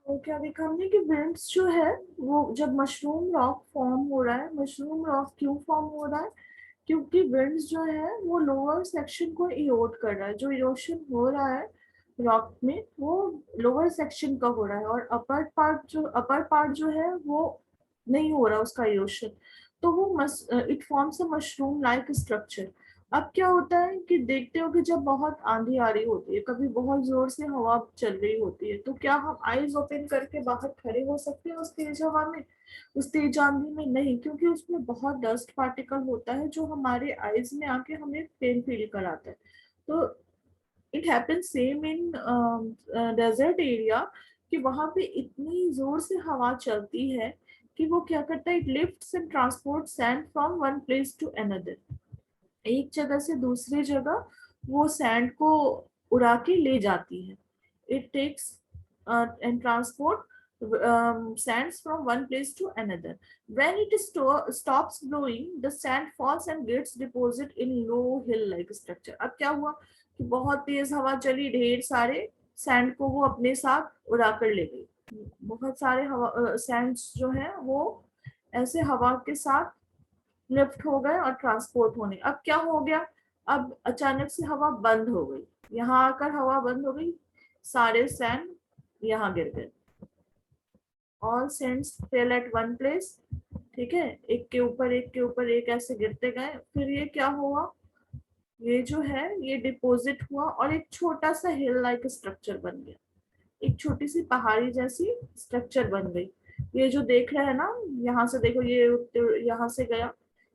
और क्या देखा हमने कि विंड्स जो है वो जब मशरूम रॉक फॉर्म हो रहा है, मशरूम रॉक क्यों फॉर्म हो रहा है? क्योंकि विंड्स जो है वो लोअर सेक्शन को इरोड कर रहा है। जो इरोशन हो रहा है रॉक में वो लोअर सेक्शन का हो रहा है, और अपर पार्ट जो है वो नहीं हो रहा उसका इरोशन। तो वो it forms a mushroom like structure. अब क्या होता है कि देखते हो कि जब बहुत आंधी आ रही होती है, कभी बहुत जोर से हवा चल रही होती है, तो क्या हम आईज ओपन करके बाहर खड़े हो सकते हैं उस तेज हवा में, उस तेज आंधी में? नहीं, क्योंकि उसमें बहुत डस्ट पार्टिकल होता है जो हमारे आईज में आके हमें पेन फील कराता है। तो it happen same in desert area, कि वहां पे इतनी जोर से हवा चलती है कि वो क्या करता है, it lifts and transport sand from one place to another. एक जगह से दूसरी जगह वो सैंड को उड़ा के ले जाती है। It takes and transport sands from one place to another. When it stops blowing, the sand falls and gets deposited in low hill-like structure. अब क्या हुआ कि बहुत तेज हवा चली, ढेर सारे सैंड को वो अपने साथ उड़ा कर ले गई। बहुत सारे हवा सैंड्स जो है वो ऐसे हवा के साथ लिफ्ट हो गए और ट्रांसपोर्ट होने। अब क्या हो गया, अब अचानक से हवा बंद हो गई, यहाँ आकर हवा बंद हो गई, सारे सैंड यहाँ गिर गए। All sands fell at one place. ठीक है, एक के ऊपर एक के ऊपर एक ऐसे गिरते गए। फिर ये क्या हुआ, ये जो है ये डिपॉजिट हुआ और एक छोटा सा हिल लाइक स्ट्रक्चर बन गया, एक छोटी सी पहाड़ी जैसी स्ट्रक्चर बन गई। ये जो देख रहे हैं ना, यहाँ से देखो, ये यहाँ से गया,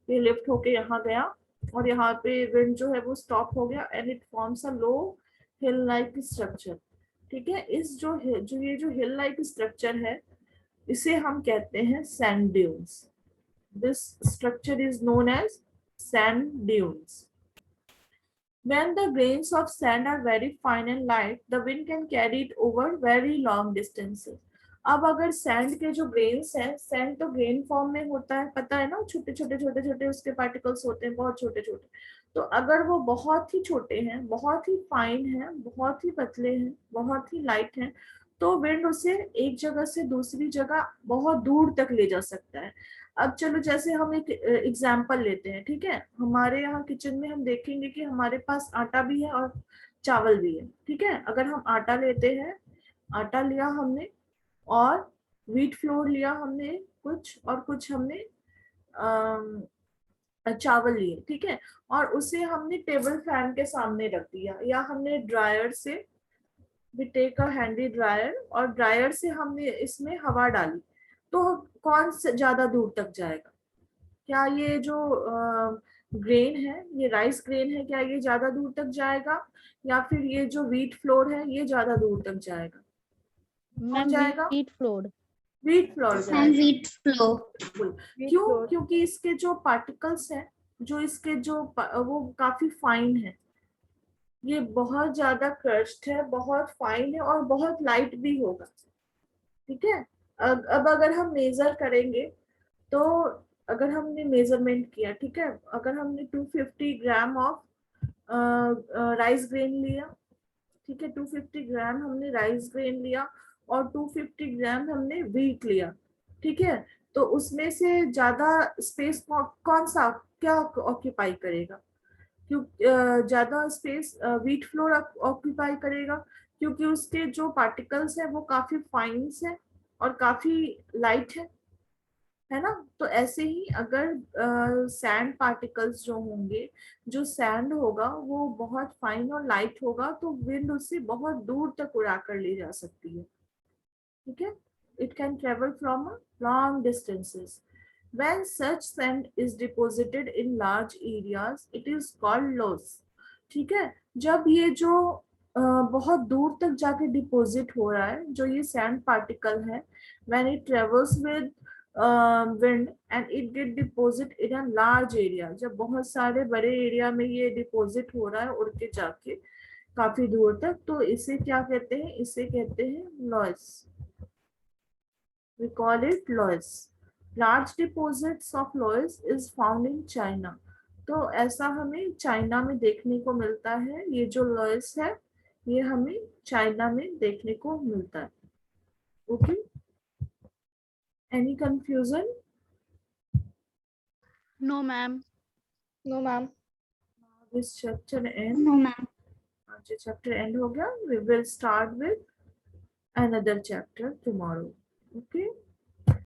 ये लिफ्ट होके यहाँ गया, और यहाँ पे विंड जो है वो स्टॉप हो गया and it forms a low hill like structure. ठीक है, इस ये जो हिल लाइक स्ट्रक्चर है इसे हम कहते हैं sand dunes. This structure is known as sand dunes. When the grains of sand are very fine and light, the wind can carry it over very long distances. अब अगर सैंड के जो grains हैं, सैंड तो grain form में होता है, पता है ना, छोटे छोटे छोटे छोटे उसके पार्टिकल्स होते हैं, बहुत छोटे छोटे। तो अगर वो बहुत ही छोटे हैं, बहुत ही फाइन हैं, बहुत ही पतले हैं, बहुत ही लाइट हैं, तो विंड उसे एक जगह से दूसरी जगह बहुत दूर तक ले जा सकता है। अब चलो, जैसे हम एक एग्जाम्पल लेते हैं। ठीक है, हमारे यहाँ किचन में हम देखेंगे कि हमारे पास आटा भी है और चावल भी है। ठीक है, अगर हम आटा लेते हैं, आटा लिया हमने, और व्हीट फ्लोर लिया हमने कुछ, और कुछ हमने चावल लिए। ठीक है, और उसे हमने टेबल फैन के सामने रख दिया, या हमने ड्रायर से, we take a handy dryer, और ड्रायर से हमने इसमें हवा डाली, तो कौन से ज्यादा दूर तक जाएगा? क्या ये जो ग्रेन है, ये राइस ग्रेन है, क्या ये ज्यादा दूर तक जाएगा, या फिर ये जो व्हीट फ्लोर है ये ज्यादा दूर तक जाएगा? कौन मैम जाएगा? Wheat flour. Wheat flour ma'am जाएगा। Wheat flour. बिल्कुल। व्हीट क्यों? फ्लोर। क्योंकि इसके जो पार्टिकल्स हैं, जो इसके वो काफी फाइन है, ये बहुत ज्यादा क्रश्ड है, बहुत फाइन है, और बहुत लाइट भी होगा। ठीक है, अब अगर हम मेजर करेंगे, तो अगर हमने मेजरमेंट किया, ठीक है, अगर हमने 250 ग्राम ऑफ राइस ग्रेन लिया, ठीक है, 250 ग्राम हमने राइस ग्रेन लिया, और 250 ग्राम हमने व्हीट लिया। ठीक है, तो उसमें से ज्यादा स्पेस कौन सा क्या ऑक्यूपाई करेगा? क्यों ज्यादा स्पेस व्हीट फ्लोर ऑक्यूपाई करेगा, क्योंकि उसके जो पार्टिकल्स है वो काफी फाइन है और काफी लाइट है ना? तो ऐसे ही अगर सैंड पार्टिकल्स जो होंगे, जो सैंड होगा वो बहुत फाइन और लाइट होगा, तो विंड उसे बहुत दूर तक उड़ा कर ले जा सकती है। ठीक है, it can travel from long distances. When such sand is deposited in large areas, it is called loess. ठीक है, जब ये जो बहुत दूर तक जाके डिपॉजिट हो रहा है, जो ये सैंड पार्टिकल है, when it travels with wind and it get deposit in a large area, जब बहुत सारे बड़े एरिया में ये डिपॉजिट हो रहा है उड़ के जाके काफी दूर तक, तो इसे क्या कहते हैं? इसे कहते हैं loss. We call it loess. Large deposits of loess is found in China. तो ऐसा हमें चाइना में देखने को मिलता है। ये जो लॉयस है ये हमें चाइना में देखने को मिलता है। Okay, any confusion? No, ma'am. No, ma'am. This chapter end. No, ma'am. Chapter end हो गया. We will start with another chapter tomorrow. Okay.